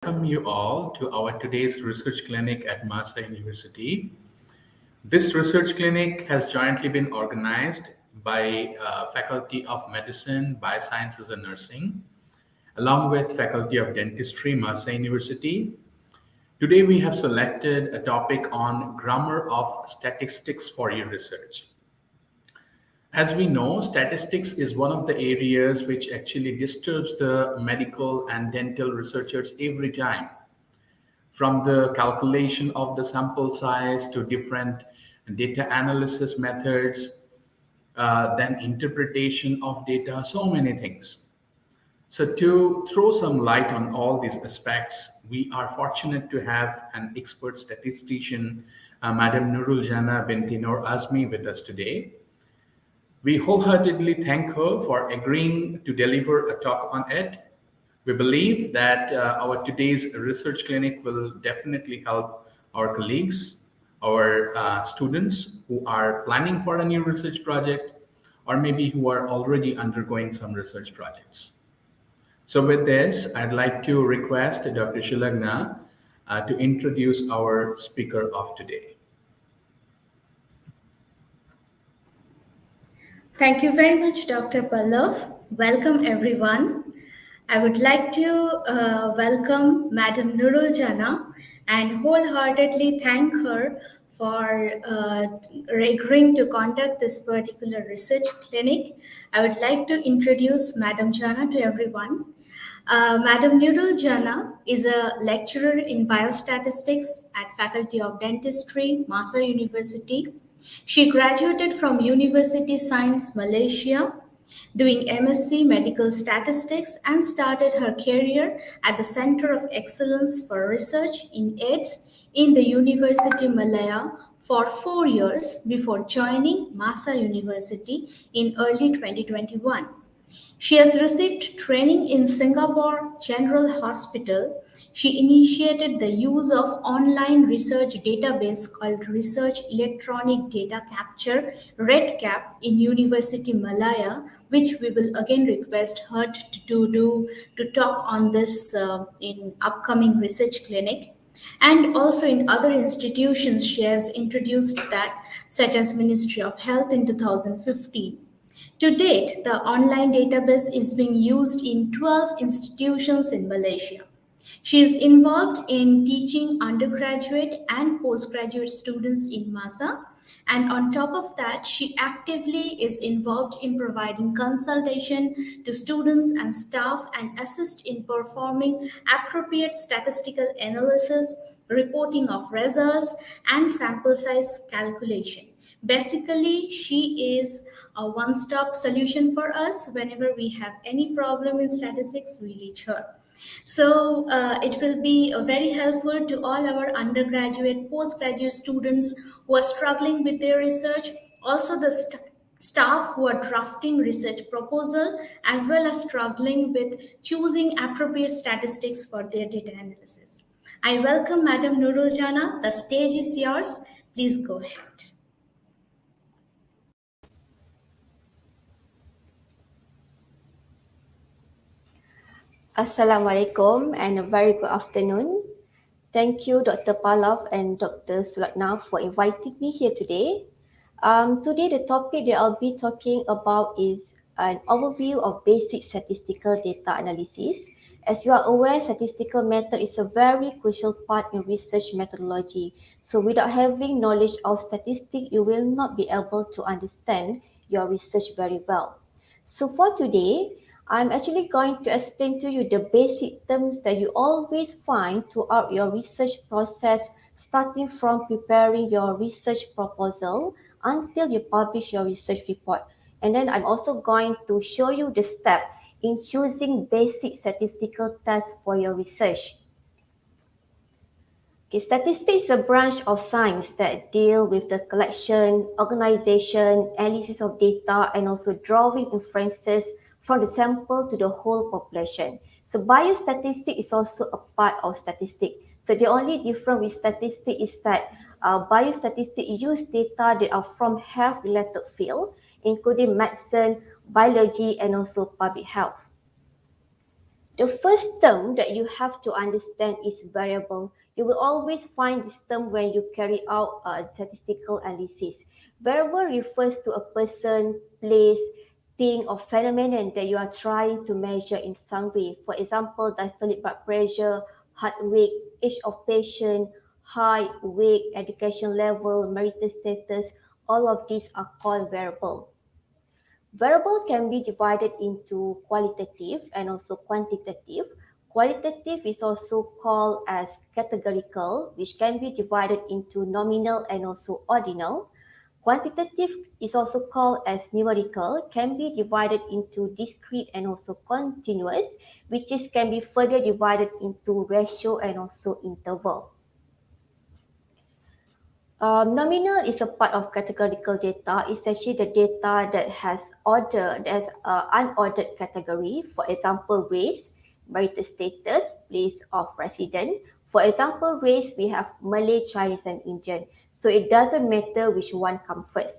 welcome you all to our today's research clinic at MAHSA University. This research clinic has jointly been organized by Faculty of Medicine, Biosciences and Nursing, along with Faculty of Dentistry, MAHSA University. Today we have selected a topic on grammar of statistics for your research. As we know, statistics is one of the areas which actually disturbs the medical and dental researchers every time, from the calculation of the sample size to different data analysis methods, then interpretation of data, so many things. So, to throw some light on all these aspects, we are fortunate to have an expert statistician, Madam Nurul Jana binti Noor Azmi, with us today. We wholeheartedly thank her for agreeing to deliver a talk on it. We believe that our today's research clinic will definitely help our colleagues, our students who are planning for a new research project, or maybe who are already undergoing some research projects. So with this, I'd like to request Dr. Shilagna to introduce our speaker of today. Thank you very much, Dr. Pallav. Welcome, everyone. I would like to welcome Madam Nurul Jana and wholeheartedly thank her for agreeing to conduct this particular research clinic. I would like to introduce Madam Jana to everyone. Madam Nurul Jana is a lecturer in biostatistics at Faculty of Dentistry, MAHSA University. She graduated from University Science Malaysia, doing MSc Medical Statistics, and started her career at the Center of Excellence for Research in AIDS in the University Malaya for 4 years before joining MAHSA University in early 2021. She has received training in Singapore General Hospital. She initiated the use of online research database called Research Electronic Data Capture REDCap in University Malaya, which we will again request her to talk on this in upcoming research clinic. And also in other institutions, she has introduced that, such as Ministry of Health in 2015. To date, the online database is being used in 12 institutions in Malaysia. She is involved in teaching undergraduate and postgraduate students in MAHSA, and on top of that, she actively is involved in providing consultation to students and staff and assist in performing appropriate statistical analysis, reporting of results, and sample size calculation. Basically, she is a one stop solution for us. Whenever we have any problem in statistics, we reach her. So it will be very helpful to all our undergraduate, postgraduate students who are struggling with their research, also the staff who are drafting research proposal, as well as struggling with choosing appropriate statistics for their data analysis. I welcome Madam Nurul Jana. The stage is yours. Please go ahead. Assalamualaikum and a very good afternoon. Thank you, Dr. Pallav and Dr. Sulatna, for inviting me here today. Today, the topic that I'll be talking about is an overview of basic statistical data analysis. As you are aware, statistical method is a very crucial part in research methodology. So without having knowledge of statistics, you will not be able to understand your research very well. So for today, I'm actually going to explain to you the basic terms that you always find throughout your research process, starting from preparing your research proposal until you publish your research report. And then I'm also going to show you the step in choosing basic statistical tests for your research. Okay, statistics is a branch of science that deal with the collection, organization, analysis of data, and also drawing inferences from the sample to the whole population. So biostatistics is also a part of statistics. So the only difference with statistics is that biostatistics use data that are from health-related field, including medicine, biology, and also public health. The first term that you have to understand is variable. You will always find this term when you carry out statistical analysis. Variable refers to a person, place, thing, or phenomenon that you are trying to measure in some way. For example, diastolic blood pressure, heart rate, age of patient, height, weight, education level, marital status. All of these are called variable. Variable can be divided into qualitative and also quantitative. Qualitative is also called as categorical, which can be divided into nominal and also ordinal. Quantitative is also called as numerical, can be divided into discrete and also continuous, which is can be further divided into ratio and also interval. Nominal is a part of categorical data. It's actually the data that has order, that has unordered category. For example, race, marital status, place of residence. For example, race, we have Malay, Chinese, and Indian. So it doesn't matter which one comes first.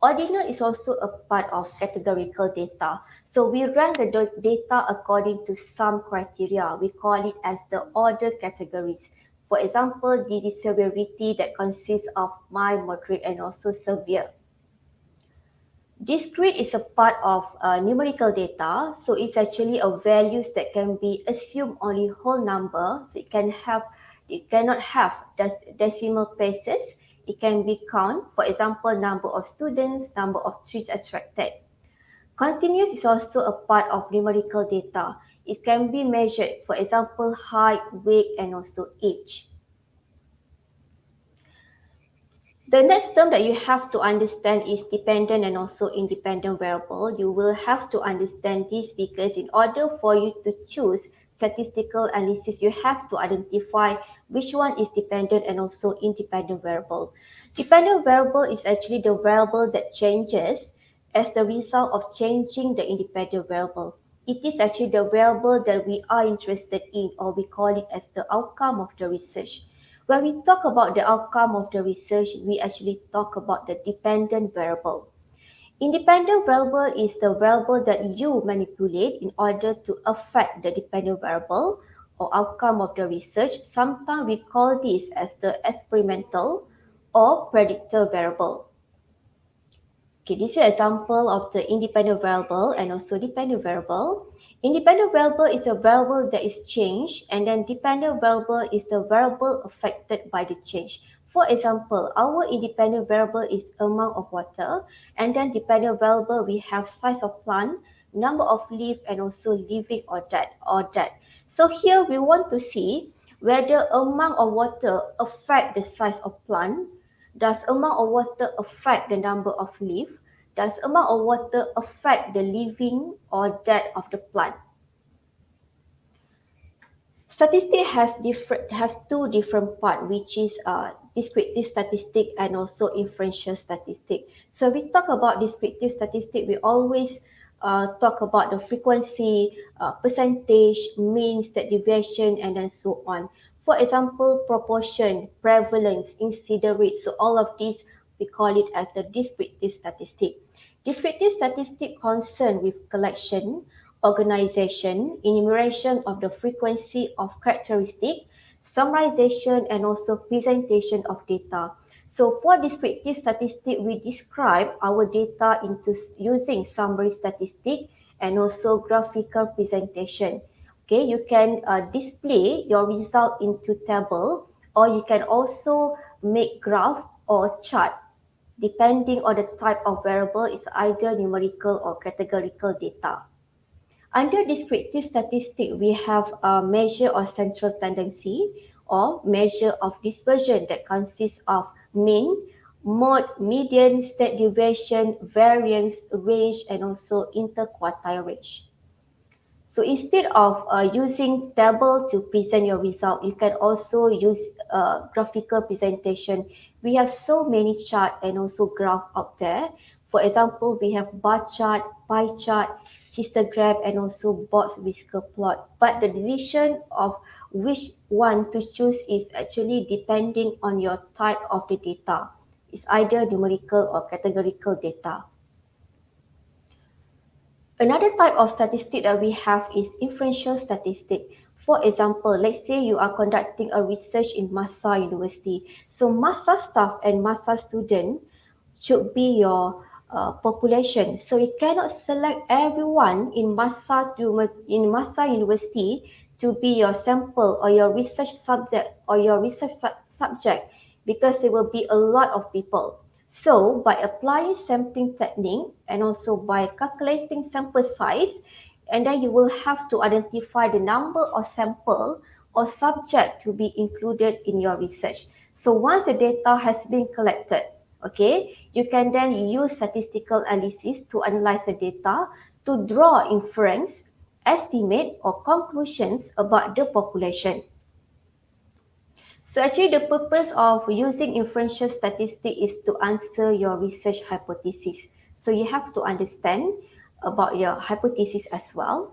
Ordinal is also a part of categorical data. So we rank the data according to some criteria. We call it as the order categories. For example, disease severity that consists of mild, moderate, and also severe. Discrete is a part of numerical data, so it's actually a values that can be assumed only whole number. So it cannot have decimal places. It can be count, for example, number of students, number of trees extracted. Continuous is also a part of numerical data. It can be measured, for example, height, weight, and also age. The next term that you have to understand is dependent and also independent variable. You will have to understand this because in order for you to choose statistical analysis, you have to identify which one is dependent and also independent variable. Dependent variable is actually the variable that changes as the result of changing the independent variable. It is actually the variable that we are interested in, or we call it as the outcome of the research. When we talk about the outcome of the research, we actually talk about the dependent variable. Independent variable is the variable that you manipulate in order to affect the dependent variable or outcome of the research. Sometimes we call this as the experimental or predictor variable. Okay, this is an example of the independent variable and also dependent variable. Independent variable is a variable that is changed, and then dependent variable is the variable affected by the change. For example, our independent variable is amount of water, and then dependent variable we have size of plant, number of leaf, and also living or dead. So here we want to see whether amount of water affect the size of plant. Does amount of water affect the number of leaf? Does amount of water affect the living or death of the plant? Statistic has two different parts, which is descriptive statistic and also inferential statistic. So we talk about descriptive statistic, we always talk about the frequency, percentage, mean, standard deviation, and then so on. For example, proportion, prevalence, incidence rate. So all of these we call it as the descriptive statistic. Descriptive statistic concern with collection, organization, enumeration of the frequency of characteristic, summarization, and also presentation of data. So for descriptive statistic, we describe our data into using summary statistic and also graphical presentation. Okay, you can display your result into table, or you can also make graph or chart. Depending on the type of variable, is either numerical or categorical data. Under descriptive statistics, we have a measure of central tendency or measure of dispersion that consists of mean, mode, median, standard deviation, variance, range, and also interquartile range. So instead of using table to present your result, you can also use graphical presentation. We have so many chart and also graph out there. For example, we have bar chart, pie chart, histogram, and also box whisker plot. But the decision of which one to choose is actually depending on your type of the data. It's either numerical or categorical data. Another type of statistic that we have is inferential statistic. For example, let's say you are conducting a research in MAHSA University. So MAHSA staff and MAHSA student should be your population. So you cannot select everyone in MAHSA University to be your sample or your research subject because there will be a lot of people. So by applying sampling technique and also by calculating sample size, and then you will have to identify the number of sample or subject to be included in your research. So once the data has been collected, okay, you can then use statistical analysis to analyze the data to draw inference, estimate or conclusions about the population. So actually the purpose of using inferential statistics is to answer your research hypothesis. So you have to understand about your hypothesis as well.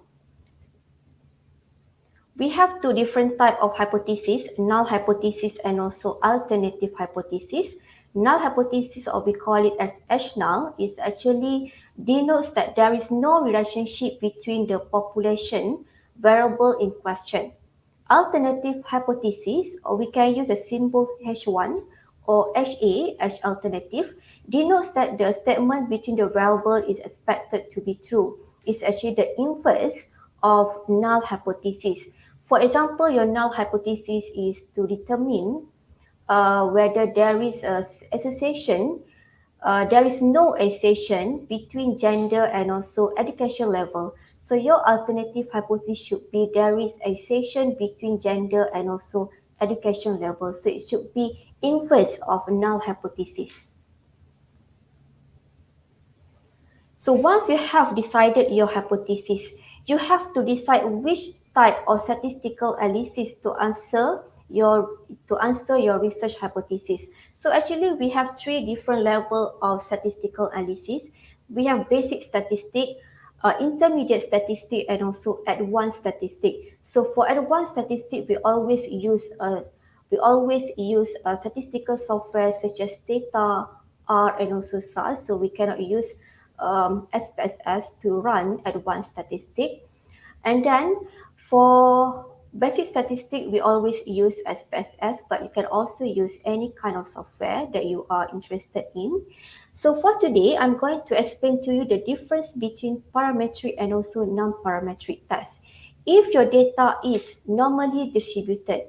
We have two different types of hypothesis, null hypothesis and also alternative hypothesis. Null hypothesis, or we call it as H-null, is actually denotes that there is no relationship between the population variable in question. Alternative hypothesis, or we can use the symbol H1 or HA as alternative, denotes that the statement between the variable is expected to be true. It's actually the inverse of null hypothesis. For example, your null hypothesis is to determine whether there is a association, there is no association between gender and also education level. So your alternative hypothesis should be there is association between gender and also education level. So it should be inverse of null hypothesis. So once you have decided your hypothesis, you have to decide which type of statistical analysis to answer your research hypothesis. So actually we have three different levels of statistical analysis. We have basic statistic, intermediate statistic and also advanced statistic. So for advanced statistic, we always use statistical software such as Data, R and also SAS. So we cannot use SPSS to run advanced statistic. And then for basic statistic, we always use SPSS, but you can also use any kind of software that you are interested in. So for today, I'm going to explain to you the difference between parametric and also non-parametric tests. If your data is normally distributed,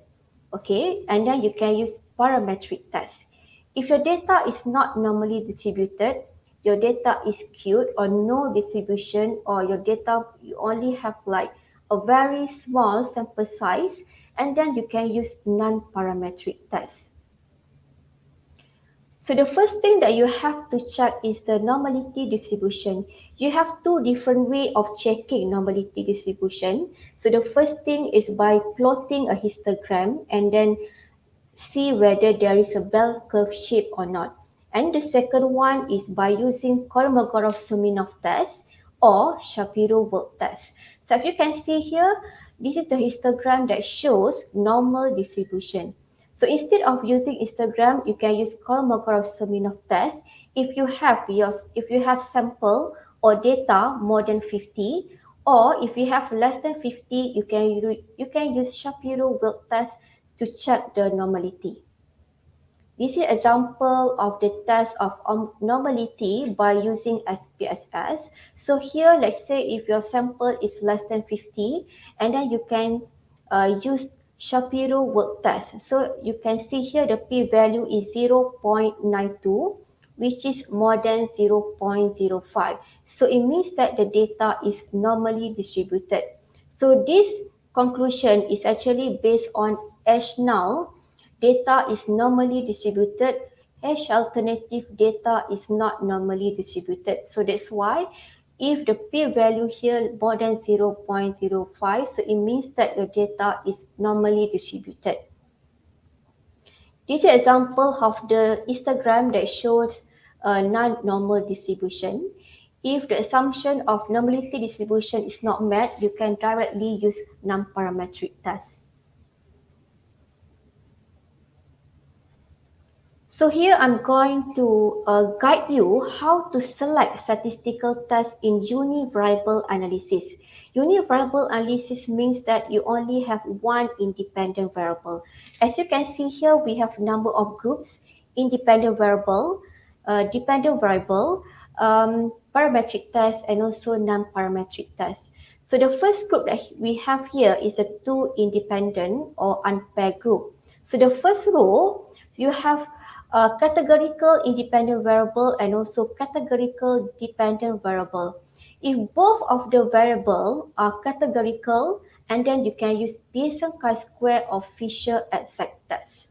okay, and then you can use parametric tests. If your data is not normally distributed, your data is skewed or no distribution, or your data you only have like a very small sample size, and then you can use non-parametric tests. So the first thing that you have to check is the normality distribution. You have two different ways of checking normality distribution. So the first thing is by plotting a histogram and then see whether there is a bell curve shape or not. And the second one is by using Kolmogorov-Smirnov test or Shapiro-Wilk test. So if you can see here, this is the histogram that shows normal distribution. So instead of using histogram, you can use Kolmogorov-Smirnov test if you have sample or data more than 50, or if you have less than 50, you can use Shapiro-Wilk test to check the normality. This is an example of the test of normality by using SPSS. So here, let's say if your sample is less than 50, and then you can use Shapiro-Wilk test. So you can see here the p-value is 0.92, which is more than 0.05. So it means that the data is normally distributed. So this conclusion is actually based on H-null. Data is normally distributed. H-alternative data is not normally distributed. So that's why if the p-value here more than 0.05, so it means that the data is normally distributed. This is an example of the histogram that shows a non-normal distribution. If the assumption of normality distribution is not met, you can directly use non-parametric tests. So here I'm going to guide you how to select statistical tests in univariable analysis. Univariable analysis means that you only have one independent variable. As you can see here, we have number of groups, independent variable, dependent variable, parametric test, and also non-parametric test. So the first group that we have here is a two independent or unpaired group. So the first row, you have a categorical independent variable and also categorical dependent variable. If both of the variable are categorical, and then you can use Pearson chi-square or Fisher exact test.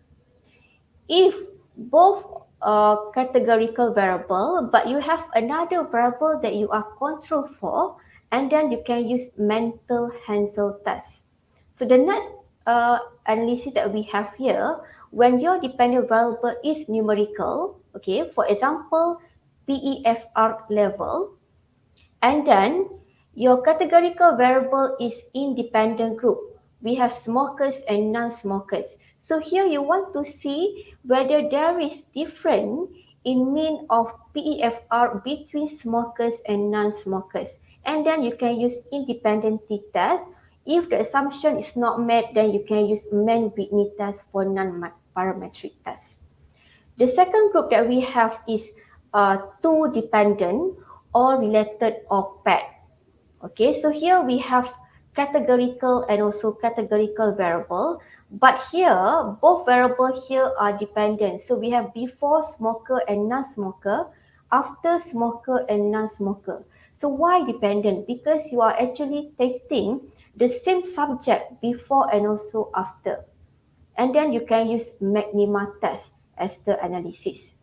If both are categorical variable, but you have another variable that you are control for, and then you can use mental Hansel test. So the next analysis that we have here, when your dependent variable is numerical, okay, for example, PEFR level, and then your categorical variable is independent group. We have smokers and non-smokers. So here you want to see whether there is difference in mean of PEFR between smokers and non-smokers. And then you can use independent t-test. If the assumption is not met, then you can use Mann-Whitney test for non-parametric test. The second group that we have is two dependent or related or paired. Okay, so here we have categorical and also categorical variable, but here both variable here are dependent. So we have before smoker and non-smoker, after smoker and non-smoker. So why dependent? Because you are actually testing the same subject before and also after. And then you can use Magma test as the analysis.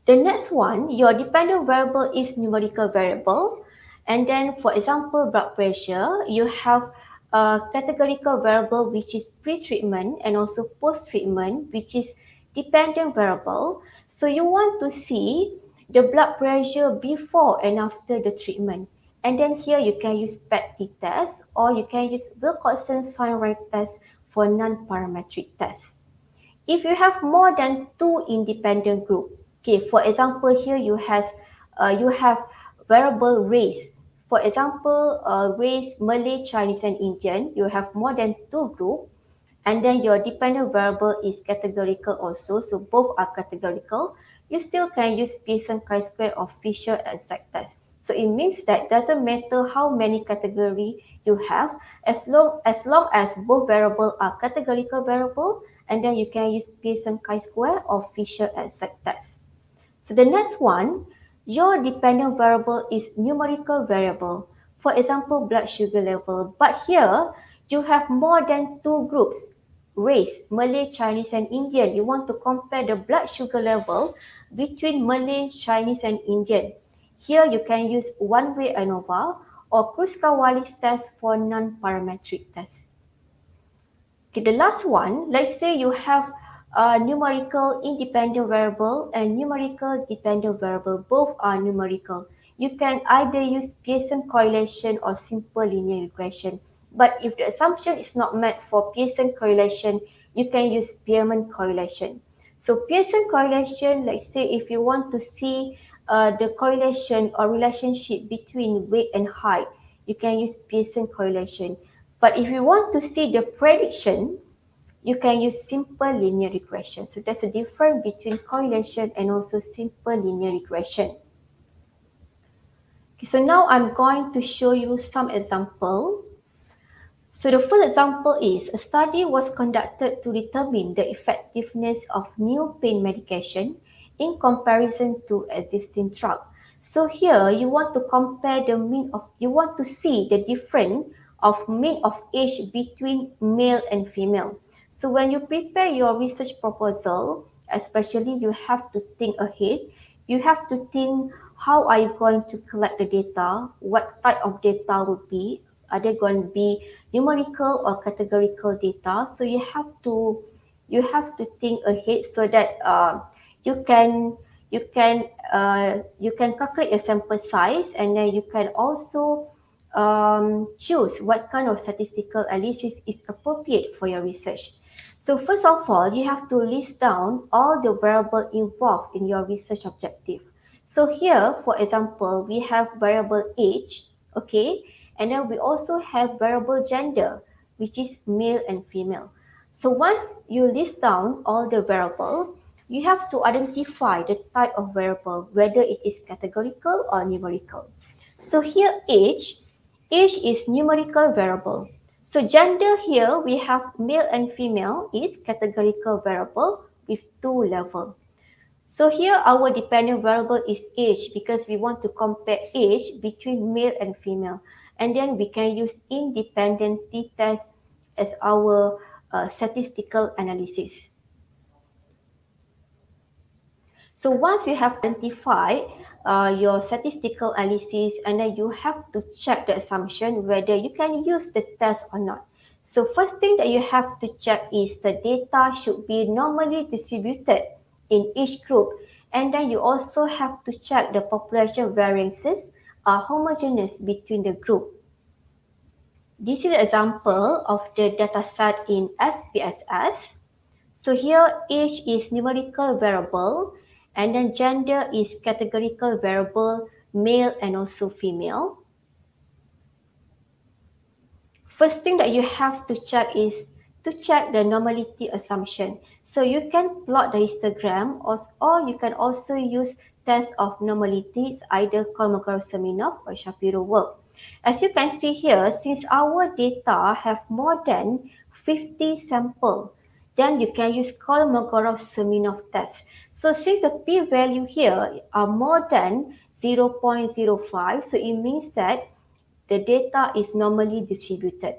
The next one, your dependent variable is numerical variable. And then, for example, blood pressure, you have a categorical variable which is pre-treatment and also post-treatment, which is dependent variable. So you want to see the blood pressure before and after the treatment. And then here you can use PET test or you can use Wilcoxon sign-right test for non-parametric test. If you have more than two independent groups, okay, for example, here you have variable race. For example, race Malay, Chinese, and Indian. You have more than two groups, and then your dependent variable is categorical also. So both are categorical. You still can use Pearson chi-square or Fisher exact test. So it means that doesn't matter how many category you have, as long as both variable are categorical variable, and then you can use Pearson chi-square or Fisher exact test. So the next one, your dependent variable is numerical variable. For example, blood sugar level. But here, you have more than two groups, race, Malay, Chinese, and Indian. You want to compare the blood sugar level between Malay, Chinese, and Indian. Here, you can use one-way ANOVA or Kruskal-Wallis test for non-parametric test. Okay, the last one, let's say you have a numerical independent variable and numerical dependent variable. Both are numerical. You can either use Pearson correlation or simple linear regression. But if the assumption is not met for Pearson correlation, you can use Spearman correlation. So Pearson correlation, let's say if you want to see the correlation or relationship between weight and height, you can use Pearson correlation. But if you want to see the prediction, you can use simple linear regression. So that's the difference between correlation and also simple linear regression. Okay, so now I'm going to show you some example. So the first example is a study was conducted to determine the effectiveness of new pain medication in comparison to existing drug. So here you want to compare the you want to see the difference of mean of age between male and female. So when you prepare your research proposal, especially you have to think ahead. You have to think how are you going to collect the data, what type of data would be, are they going to be numerical or categorical data? So you have to think ahead so that you can calculate your sample size, and then you can also choose what kind of statistical analysis is appropriate for your research. So first of all, you have to list down all the variables involved in your research objective. So here, for example, we have variable age, okay, and then we also have variable gender, which is male and female. So once you list down all the variable, you have to identify the type of variable, whether it is categorical or numerical. So here age is numerical variable. So gender here we have male and female is categorical variable with two level. So here our dependent variable is age because we want to compare age between male and female. And then we can use independent t-test as our statistical analysis. So once you have identified your statistical analysis, and then you have to check the assumption whether you can use the test or not. So first thing that you have to check is the data should be normally distributed in each group, and then you also have to check the population variances are homogeneous between the group. This is an example of the dataset in SPSS. So here age is numerical variable and then gender is categorical variable, male and also female. First thing that you have to check is to check the normality assumption. So you can plot the histogram or you can also use test of normalities, either Kolmogorov-Smirnov or Shapiro work. As you can see here, since our data have more than 50 samples, then you can use Kolmogorov-Smirnov test. So since the p-value here are more than 0.05, so it means that the data is normally distributed.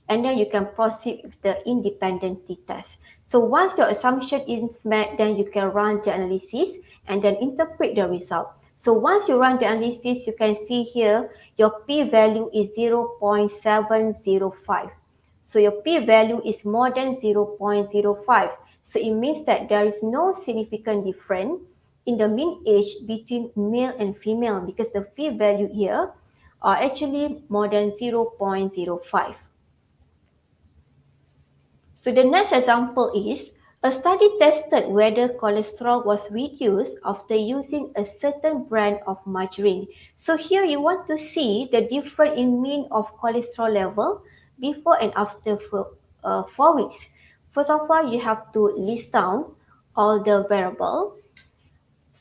And then you can proceed with the independent t-test. So once your assumption is met, then you can run the analysis and then interpret the result. So once you run the analysis, you can see here your p-value is 0.705. So your p-value is more than 0.05. So it means that there is no significant difference in the mean age between male and female because the p-value here are actually more than 0.05. So the next example is a study tested whether cholesterol was reduced after using a certain brand of margarine. So here you want to see the difference in mean of cholesterol level before and after 4 weeks. First of all, you have to list down all the variables.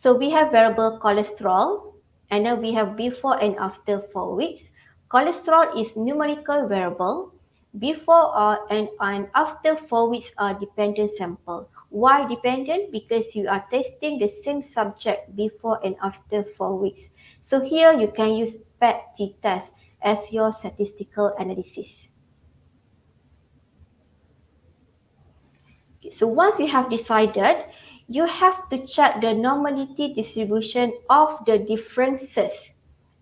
So we have variable cholesterol, and then we have before and after 4 weeks. Cholesterol is numerical variable. Before and after 4 weeks are dependent sample. Why dependent? Because you are testing the same subject before and after 4 weeks. So here you can use PET t-test as your statistical analysis. So once you have decided, you have to check the normality distribution of the differences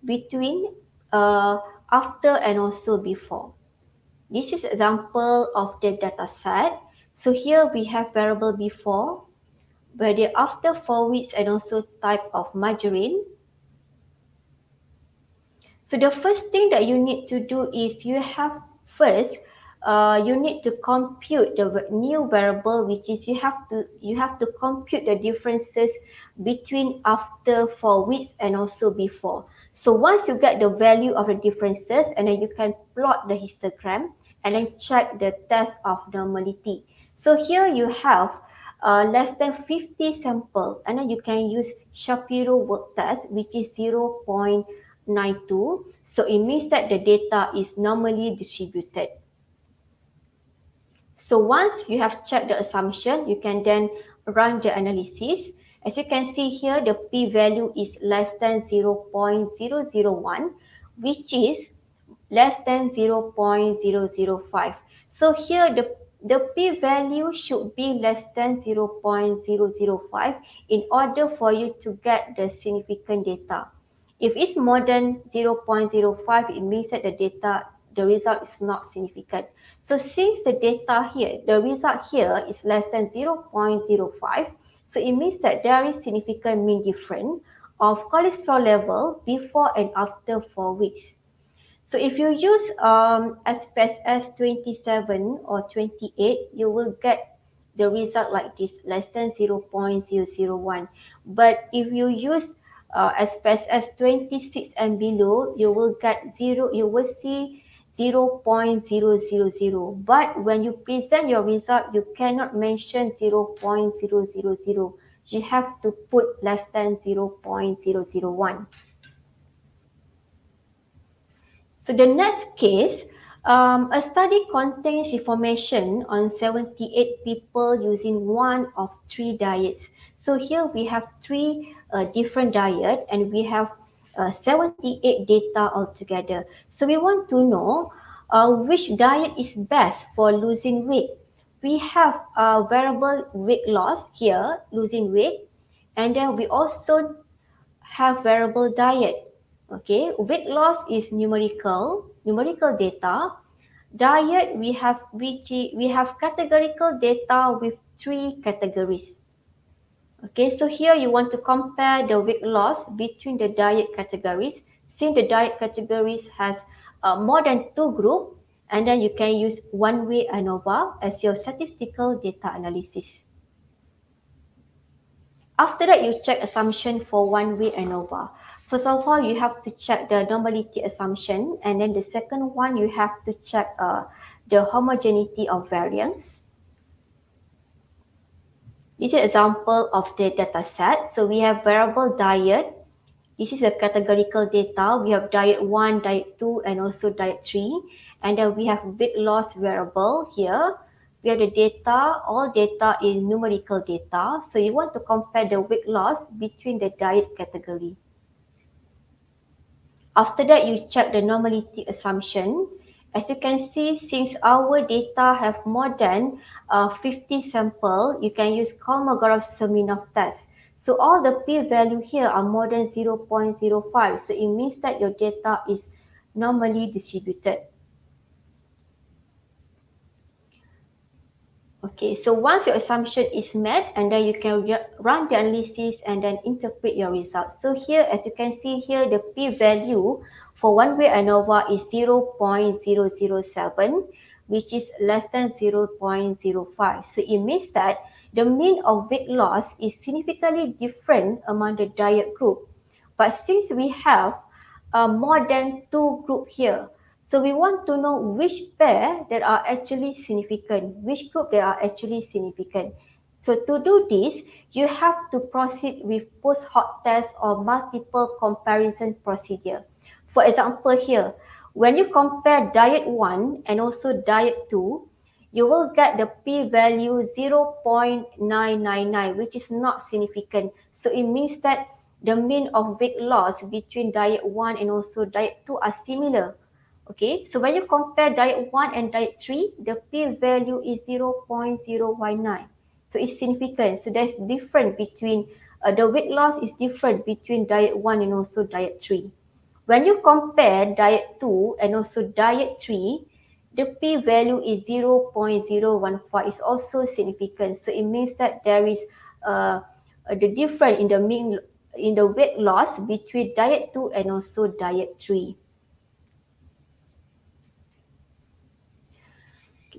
between after and also before. This is example of the data set. So here we have variable before, where the after 4 weeks and also type of margarine. So the first thing that you need to do is you have first you need to compute the new variable, which is you have to compute the differences between after 4 weeks and also before. So once you get the value of the differences, and then you can plot the histogram and then check the test of normality. So here you have less than 50 sample, and then you can use Shapiro work test, which is 0.92. So it means that the data is normally distributed. So once you have checked the assumption, you can then run the analysis. As you can see here, the p-value is less than 0.001, which is less than 0.005. So here the p-value should be less than 0.005 in order for you to get the significant data. If it's more than 0.05, it means that the result is not significant. So since the result here is less than 0.05, so it means that there is significant mean difference of cholesterol level before and after 4 weeks. So if you use SPSS 27 or 28, you will get the result like this, less than 0.001. But if you use SPSS 26 and below, you will get you will see 0.000. But when you present your result, you cannot mention 0.000. You have to put less than 0.001. So the next case, a study contains information on 78 people using one of three diets. So here we have three different diets and we have 78 data altogether. So we want to know which diet is best for losing weight. We have variable weight loss here, losing weight, and then we also have variable diet. Okay, weight loss is numerical data. Diet we have categorical data with three categories. Okay, so here you want to compare the weight loss between the diet categories. Since the diet categories has more than two groups, and then you can use one-way ANOVA as your statistical data analysis. After that, you check assumption for one-way ANOVA. First of all, you have to check the normality assumption, and then the second one, you have to check the homogeneity of variance. This is an example of the data set. So we have variable diet. This is a categorical data. We have diet 1, diet 2, and also diet 3. And then we have weight loss variable here. We have the data, all data is numerical data. So you want to compare the weight loss between the diet category. After that, you check the normality assumption. As you can see, since our data have more than 50 sample, you can use Kolmogorov-Smirnov test. So all the p-value here are more than 0.05. So it means that your data is normally distributed. Okay, so once your assumption is met, and then you can run the analysis and then interpret your results. So here, as you can see here, the p-value for one-way ANOVA is 0.007, which is less than 0.05. So it means that the mean of weight loss is significantly different among the diet group. But since we have more than two groups here, so we want to know which pair that are actually significant, which group that are actually significant. So to do this, you have to proceed with post hoc test or multiple comparison procedure. For example here, when you compare diet 1 and also diet 2, you will get the p-value 0.999, which is not significant. So it means that the mean of weight loss between diet 1 and also diet 2 are similar. Okay, so when you compare diet 1 and diet 3, the p-value is 0.019. So it's significant. So there's difference between, the weight loss is different between diet 1 and also diet 3. When you compare diet 2 and also diet 3, the p-value is 0.015. It's also significant. So it means that there is the difference in the mean, in the weight loss between diet 2 and also diet 3.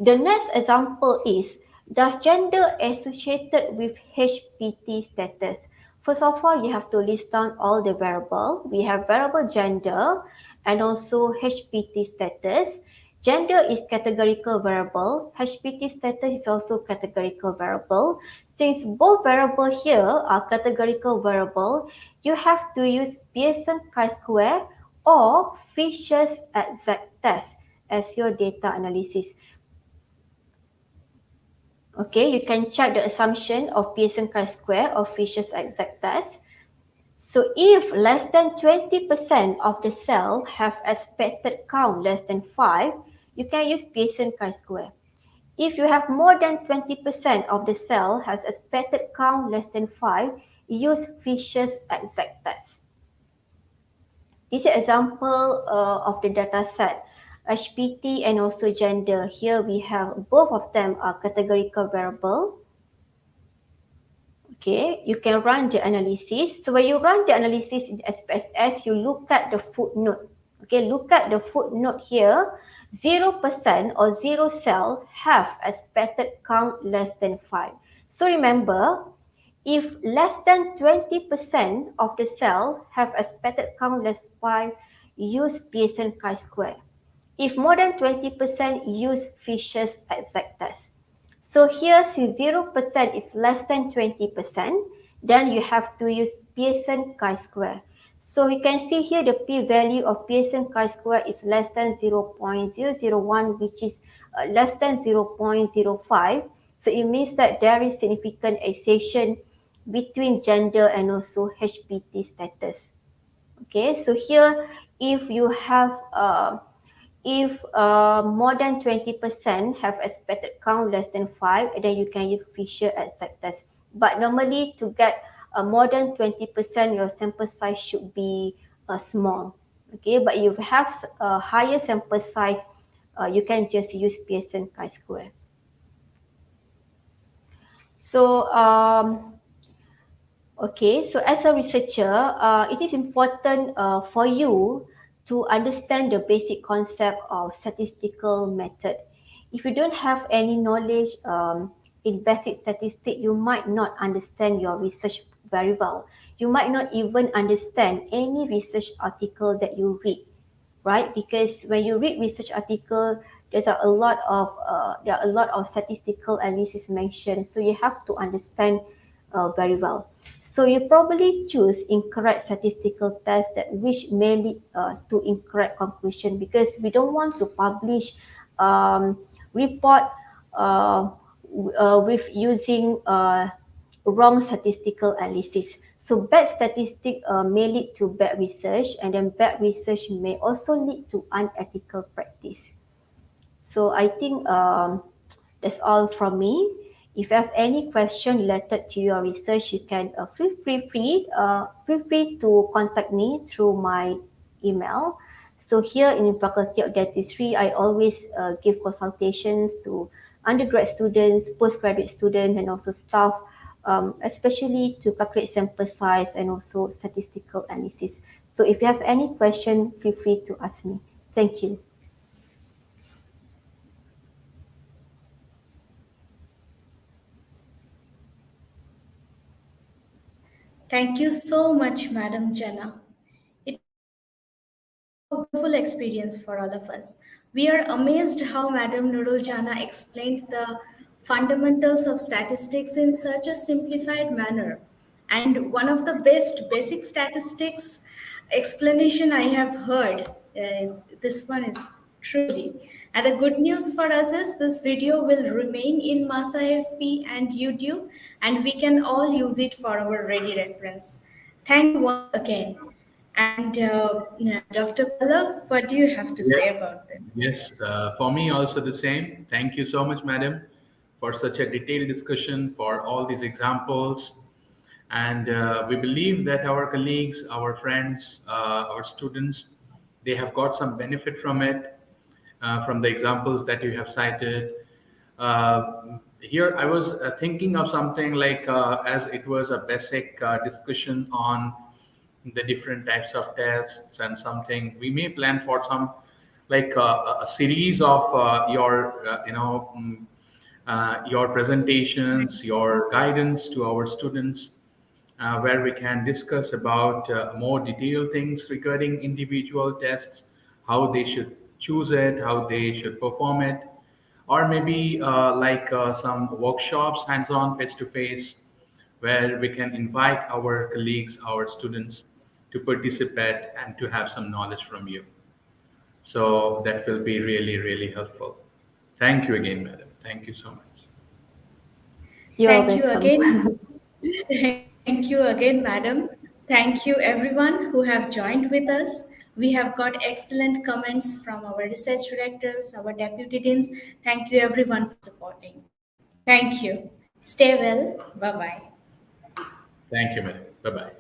The next example is, does gender associated with HPT status? First of all, you have to list down all the variable. We have variable gender and also HPT status. Gender is categorical variable. HPT status is also categorical variable. Since both variables here are categorical variable, you have to use Pearson chi-square or Fisher's exact test as your data analysis. Okay, you can check the assumption of Pearson chi-square or Fisher's exact test. So if less than 20% of the cell have expected count less than 5, you can use Pearson chi-square. If you have more than 20% of the cell has expected count less than 5, use Fisher's exact test. This is an example of the data set. HPT and also gender. Here we have both of them are categorical variable. Okay, you can run the analysis. So when you run the analysis in SPSS, you look at the footnote. Okay, look at the footnote here. 0% or 0 cell have expected count less than 5. So remember, if less than 20% of the cell have expected count less than 5, use Pearson chi-square. If more than 20%, use Fisher's exact test. So here, since 0% is less than 20%, then you have to use Pearson chi-square. So you can see here the p-value of Pearson chi-square is less than 0.001, which is less than 0.05. So it means that there is significant association between gender and also HPT status. Okay, so here if you have if more than 20% have expected count less than 5, then you can use Fisher exact test. But normally to get more than 20%, your sample size should be small. Okay, but if you have a higher sample size, you can just use Pearson chi-square. So okay, so as a researcher, it is important for you to understand the basic concept of statistical method. If you don't have any knowledge in basic statistics, you might not understand your research very well. You might not even understand any research article that you read, right? Because when you read research article, there are a lot of statistical analysis mentioned, so you have to understand very well. So you probably choose incorrect statistical tests that which may lead to incorrect conclusion, because we don't want to publish report uh, with using wrong statistical analysis. So bad statistic may lead to bad research, and then bad research may also lead to unethical practice. So I think that's all from me. If you have any question related to your research, you can feel free to contact me through my email. So here in Faculty of Dentistry, I always give consultations to undergrad students, postgraduate students, and also staff, especially to calculate sample size and also statistical analysis. So if you have any question, feel free to ask me. Thank you. Thank you so much, Madam Jana. It was a wonderful experience for all of us. We are amazed how Madam Nurul Jana explained the fundamentals of statistics in such a simplified manner. And one of the best basic statistics explanation I have heard. This one is truly. And the good news for us is this video will remain in MAHSA FP and YouTube, and we can all use it for our ready reference. Thank you once again. And Dr. Pallav, what do you have to Yes, say about this? yes. For me also the same. Thank you so much, madam, for such a detailed discussion, for all these examples. And we believe that our colleagues, our friends, our students, they have got some benefit from it, from the examples that you have cited. Here, I was thinking of something like, as it was a basic discussion on the different types of tests and something, we may plan for some like a series of your presentations, your guidance to our students, where we can discuss about more detailed things regarding individual tests, how they should choose it, how they should perform it, or maybe some workshops, hands-on, face-to-face, where we can invite our colleagues, our students to participate and to have some knowledge from you. So that will be really, really helpful. Thank you again, madam. Thank you so much. You are Thank you welcome. again. Thank you again, madam. Thank you, everyone who have joined with us. We have got excellent comments from our research directors, our deputy deans. Thank you, everyone, for supporting. Thank you. Stay well. Bye bye. Thank you, madam. Bye bye.